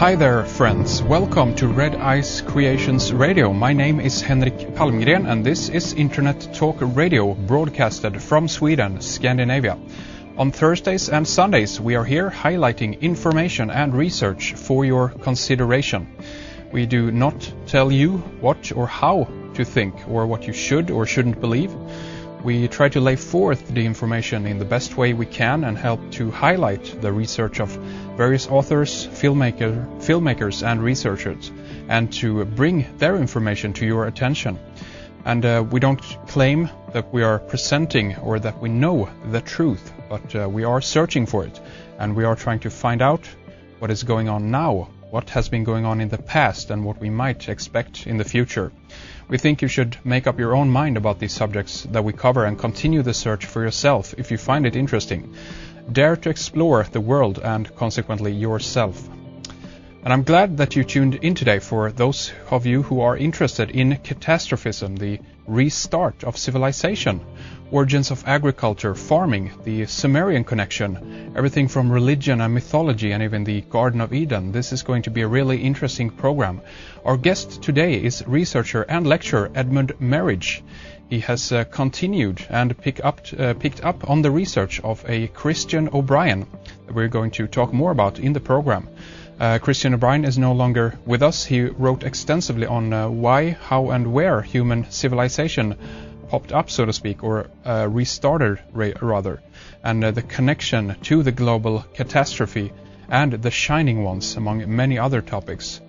Hi there, friends. Welcome to Red Eyes Creations Radio. My name is Henrik Palmgren, and this is Internet Talk Radio, broadcasted from Sweden, Scandinavia. On Thursdays and Sundays, we are here highlighting information and research for your consideration. We do not tell you what or how to think, or what you should or shouldn't believe. We try to lay forth the information in the best way we can and help to highlight the research of various authors, filmmakers and researchers, and to bring their information to your attention. And we don't claim that we are presenting or that we know the truth, but we are searching for it, and we are trying to find out what is going on now, what has been going on in the past, and what we might expect in the future. We think you should make up your own mind about these subjects that we cover and continue the search for yourself if you find it interesting. Dare to explore the world and consequently yourself. And I'm glad that you tuned in today for those of you who are interested in catastrophism, the restart of civilization, origins of agriculture, farming, the Sumerian connection, everything from religion and mythology, and even the Garden of Eden. This is going to be a really interesting program. Our guest today is researcher and lecturer Edmund Merridge. He has continued and picked up on the research of a Christian O'Brien that we're going to talk more about in the program. Christian O'Brien is no longer with us. He wrote extensively on why, how and where human civilization popped up, so to speak, or restarted rather, and the connection to the global catastrophe and the shining ones, among many other topics.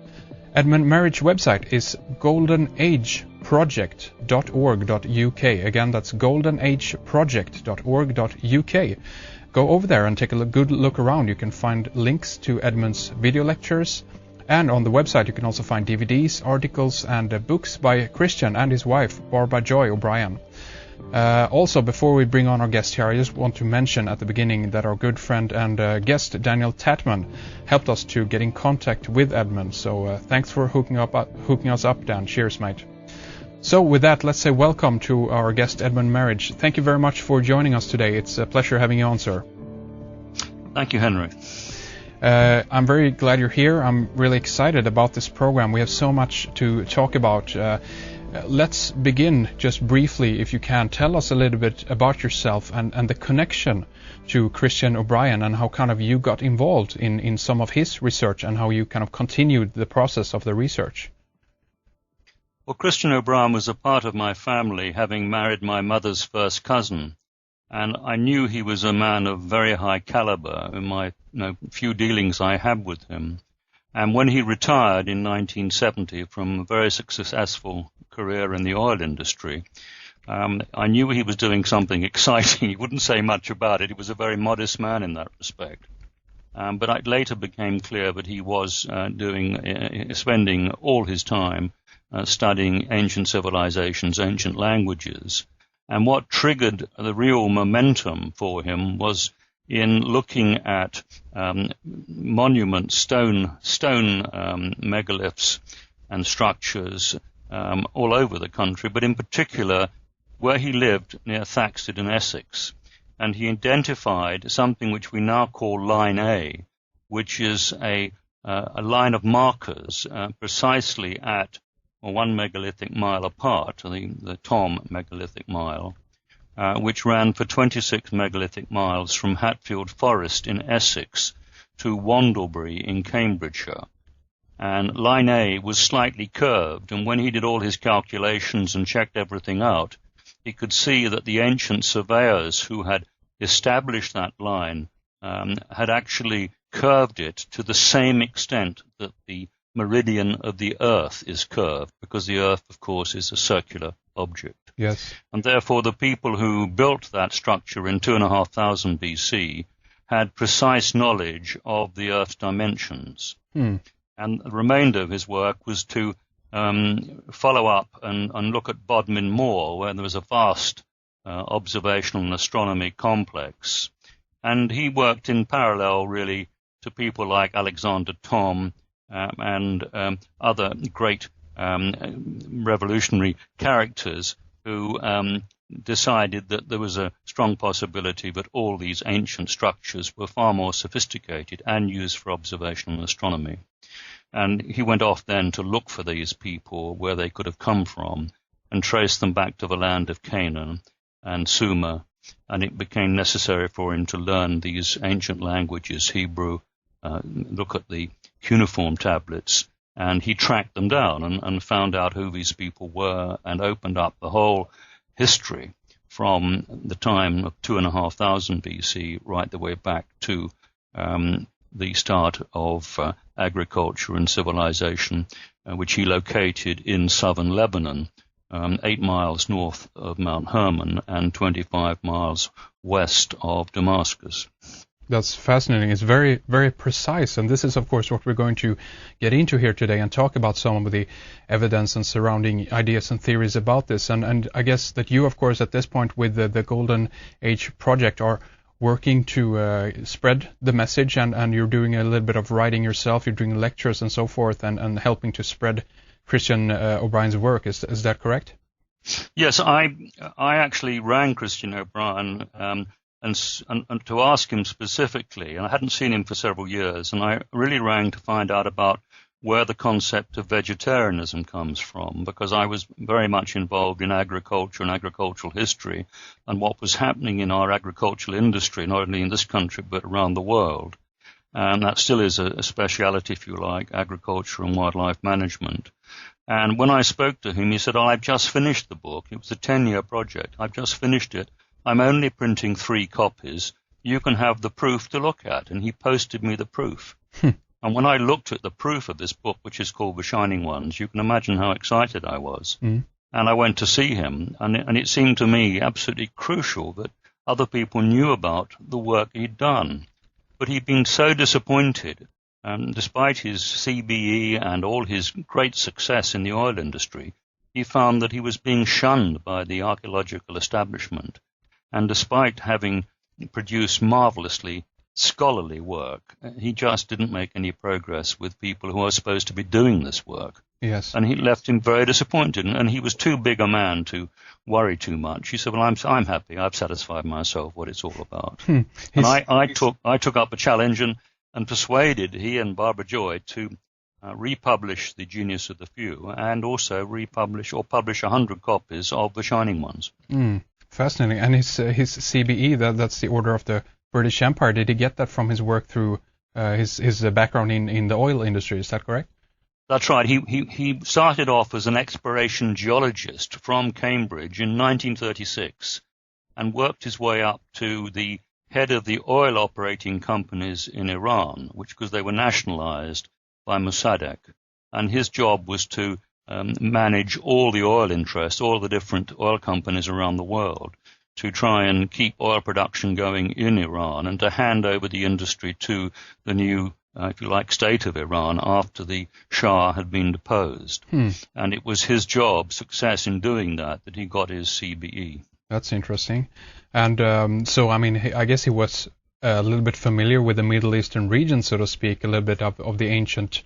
Edmund Merridge's website is goldenageproject.org.uk. Again, that's goldenageproject.org.uk. Go over there and take a good look around. You can find links to Edmund's video lectures, and on the website you can also find DVDs, articles and books by Christian and his wife, Barbara Joy O'Brien. Also, before we bring on our guest here, I just want to mention at the beginning that our good friend and guest Daniel Tatman helped us to get in contact with Edmund. So thanks for hooking us up, Dan. Cheers, mate. So with that, let's say welcome to our guest Edmund Merridge. Thank you very much for joining us today. It's a pleasure having you on, sir. Thank you, Henry. I'm very glad you're here. I'm really excited about this program. We have so much to talk about. Let's begin just briefly, if you can. Tell us a little bit about yourself and the connection to Christian O'Brien, and how kind of you got involved in some of his research and how you kind of continued the process of the research. Well, Christian O'Brien was a part of my family, having married my mother's first cousin, and I knew he was a man of very high caliber in my few dealings I had with him. And when he retired in 1970 from a very successful career in the oil industry, I knew he was doing something exciting. He wouldn't say much about it. He was a very modest man in that respect. But it later became clear that he was spending all his time studying ancient civilizations, ancient languages. And what triggered the real momentum for him was in looking at monuments, stone megaliths and structures all over the country, but in particular where he lived near Thaxted in Essex. And he identified something which we now call Line A, which is a line of markers precisely at 1 megalithic mile apart, the Tom megalithic mile, which ran for 26 megalithic miles from Hatfield Forest in Essex to Wandlebury in Cambridgeshire. And Line A was slightly curved, and when he did all his calculations and checked everything out, he could see that the ancient surveyors who had established that line had actually curved it to the same extent that the meridian of the Earth is curved, because the Earth, of course, is a circular object. Yes. And therefore the people who built that structure in 2,500 BC had precise knowledge of the Earth's dimensions. And the remainder of his work was to follow up and look at Bodmin Moor, where there was a vast observational and astronomy complex. And he worked in parallel, really, to people like Alexander Thom and other great revolutionary characters who decided that there was a strong possibility that all these ancient structures were far more sophisticated and used for observational astronomy. And he went off then to look for these people, where they could have come from, and trace them back to the land of Canaan and Sumer. And it became necessary for him to learn these ancient languages, Hebrew, look at the cuneiform tablets, and he tracked them down and found out who these people were, and opened up the whole history from the time of 2,500 BC right the way back to the start of agriculture and civilization, which he located in southern Lebanon, 8 miles north of Mount Hermon and 25 miles west of Damascus. That's fascinating. It's very, very precise. And this is, of course, what we're going to get into here today and talk about some of the evidence and surrounding ideas and theories about this. And I guess that you, of course, at this point with the Golden Age project are working to spread the message, and you're doing a little bit of writing yourself. You're doing lectures and so forth, and helping to spread Christian O'Brien's work. Is that correct? Yes, I actually rang Christian O'Brien and to ask him specifically, and I hadn't seen him for several years, and I really rang to find out about where the concept of vegetarianism comes from, because I was very much involved in agriculture and agricultural history and what was happening in our agricultural industry, not only in this country but around the world. And that still is a speciality, if you like, agriculture and wildlife management. And when I spoke to him, he said, I've just finished the book. It was a 10-year project. I've just finished it. I'm only printing 3 copies. You can have the proof to look at. And he posted me the proof. And when I looked at the proof of this book, which is called The Shining Ones, you can imagine how excited I was. And I went to see him. And it seemed to me absolutely crucial that other people knew about the work he'd done. But he'd been so disappointed, despite his CBE and all his great success in the oil industry, he found that he was being shunned by the archaeological establishment. And despite having produced marvelously scholarly work, he just didn't make any progress with people who are supposed to be doing this work. Yes. And he left him very disappointed, and he was too big a man to worry too much. He said, well, I'm happy. I've satisfied myself what it's all about. And I took up a challenge and persuaded he and Barbara Joy to republish The Genius of the Few, and also publish 100 copies of The Shining Ones. Fascinating. And his CBE, that's the Order of the British Empire, did he get that from his work through his background in the oil industry? Is that correct? That's right. He started off as an exploration geologist from Cambridge in 1936 and worked his way up to the head of the oil operating companies in Iran, because they were nationalized by Mossadegh. And his job was to manage all the oil interests, all the different oil companies around the world, to try and keep oil production going in Iran and to hand over the industry to the new, if you like, state of Iran after the Shah had been deposed. And it was his job, success in doing that he got his CBE. That's interesting. And so, I mean, I guess he was a little bit familiar with the Middle Eastern region, so to speak, a little bit of the ancient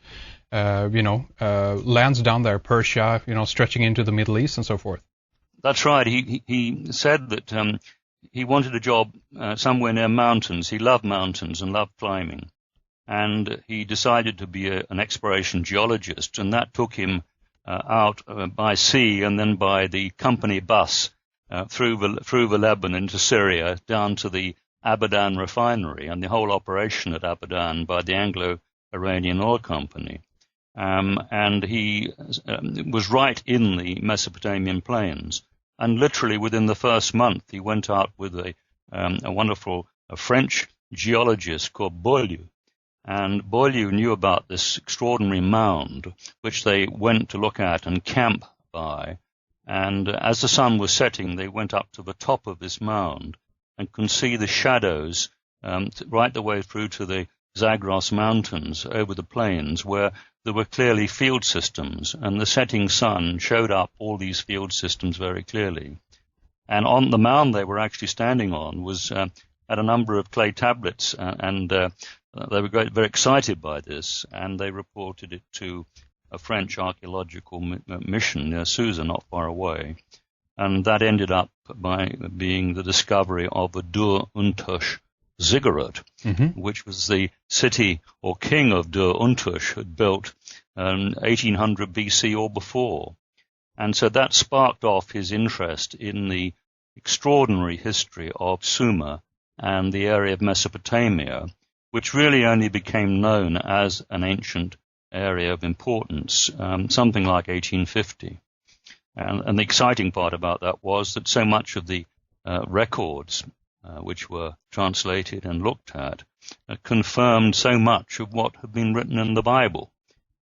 lands down there, Persia, stretching into the Middle East and so forth. That's right. He said that he wanted a job somewhere near mountains. He loved mountains and loved climbing. And he decided to be an exploration geologist, and that took him out by sea and then by the company bus through the Lebanon to Syria, down to the Abadan refinery and the whole operation at Abadan by the Anglo-Iranian Oil Company. And he was right in the Mesopotamian plains. And literally within the first month, he went out with a wonderful French geologist called Boileau. And Boileau knew about this extraordinary mound, which they went to look at and camp by. And as the sun was setting, they went up to the top of this mound and could see the shadows right the way through to the Zagros Mountains over the plains, where there were clearly field systems, and the setting sun showed up all these field systems very clearly. And on the mound they were actually standing on was had a number of clay tablets, and they were very excited by this, and they reported it to a French archaeological mission near Susa, not far away. and that ended up by being the discovery of a Dur-Untush ziggurat, which was the city or king of Dur-Untush had built 1800 BC or before. And so that sparked off his interest in the extraordinary history of Sumer and the area of Mesopotamia, which really only became known as an ancient area of importance, something like 1850. And the exciting part about that was that so much of the records which were translated and looked at confirmed so much of what had been written in the Bible.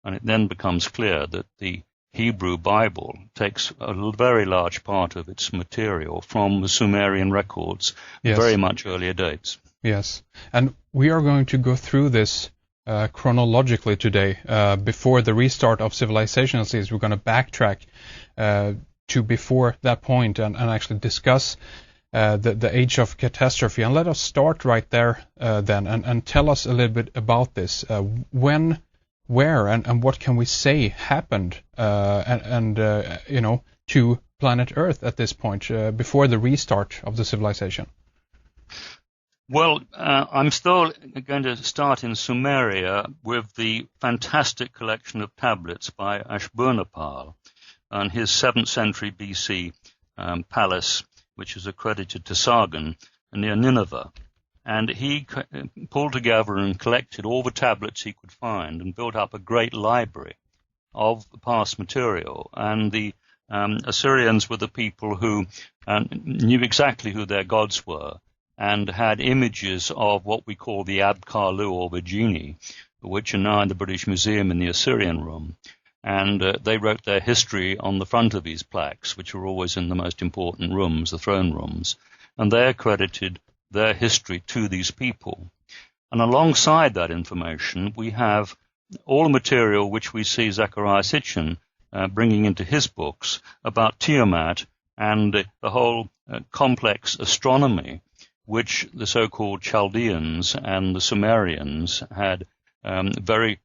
And it then becomes clear that the Hebrew Bible takes a very large part of its material from the Sumerian records, very much earlier dates. Yes, and we are going to go through this chronologically today. Before the restart of civilization, at least, we're going to backtrack to before that point and actually discuss the age of catastrophe. And let us start right there then and tell us a little bit about this. When, where, and what can we say happened to planet Earth at this point before the restart of the civilization? Well, I'm still going to start in Sumeria with the fantastic collection of tablets by Ashburnapal and his 7th century BC palace, which is accredited to Sargon near Nineveh. And he pulled together and collected all the tablets he could find and built up a great library of past material. And the Assyrians were the people who knew exactly who their gods were and had images of what we call the Abkarlu or the genie, which are now in the British Museum in the Assyrian Room. And they wrote their history on the front of these plaques, which are always in the most important rooms, the throne rooms. And they accredited their history to these people. And alongside that information, we have all the material which we see Zecharia Sitchin bringing into his books about Tiamat and the whole complex astronomy which the so-called Chaldeans and the Sumerians had very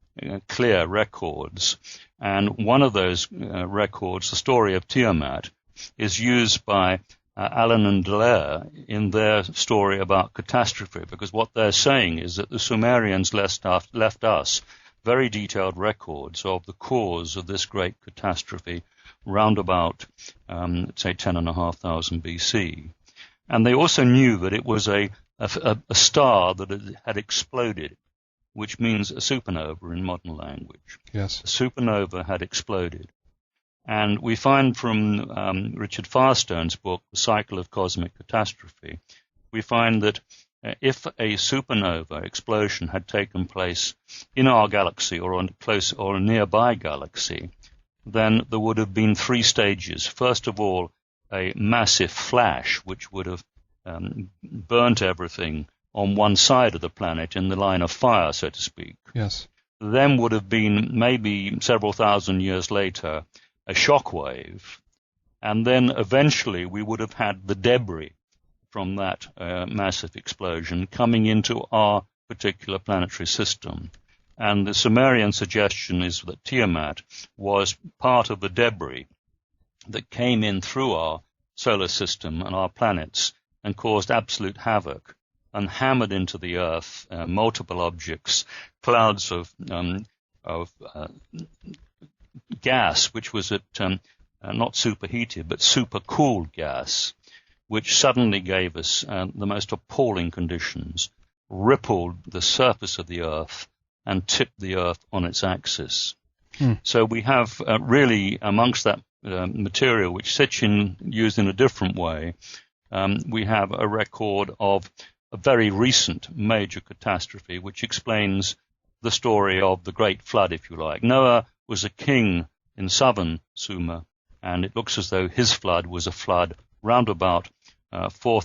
clear records. And one of those records, the story of Tiamat, is used by Allen and Dallaire in their story about catastrophe, because what they're saying is that the Sumerians left us very detailed records of the cause of this great catastrophe round about, say, 10,500 BC. And they also knew that it was a star that had exploded, which means a supernova in modern language. Yes. A supernova had exploded. And we find from Richard Firestone's book, The Cycle of Cosmic Catastrophe, we find that if a supernova explosion had taken place in our galaxy or on close or a nearby galaxy, then there would have been 3 stages. First of all, a massive flash, which would have burnt everything on one side of the planet in the line of fire, so to speak. Yes. Then would have been maybe several thousand years later a shock wave, and then eventually we would have had the debris from that massive explosion coming into our particular planetary system. And the Sumerian suggestion is that Tiamat was part of the debris that came in through our solar system and our planets and caused absolute havoc and hammered into the Earth multiple objects, clouds of gas, which was at not superheated but supercooled gas, which suddenly gave us the most appalling conditions, rippled the surface of the Earth and tipped the Earth on its axis. So we have really amongst that material, which Sitchin used in a different way, we have a record of a very recent major catastrophe, which explains the story of the Great Flood, if you like. Noah was a king in southern Sumer, and it looks as though his flood was a flood round about 4,000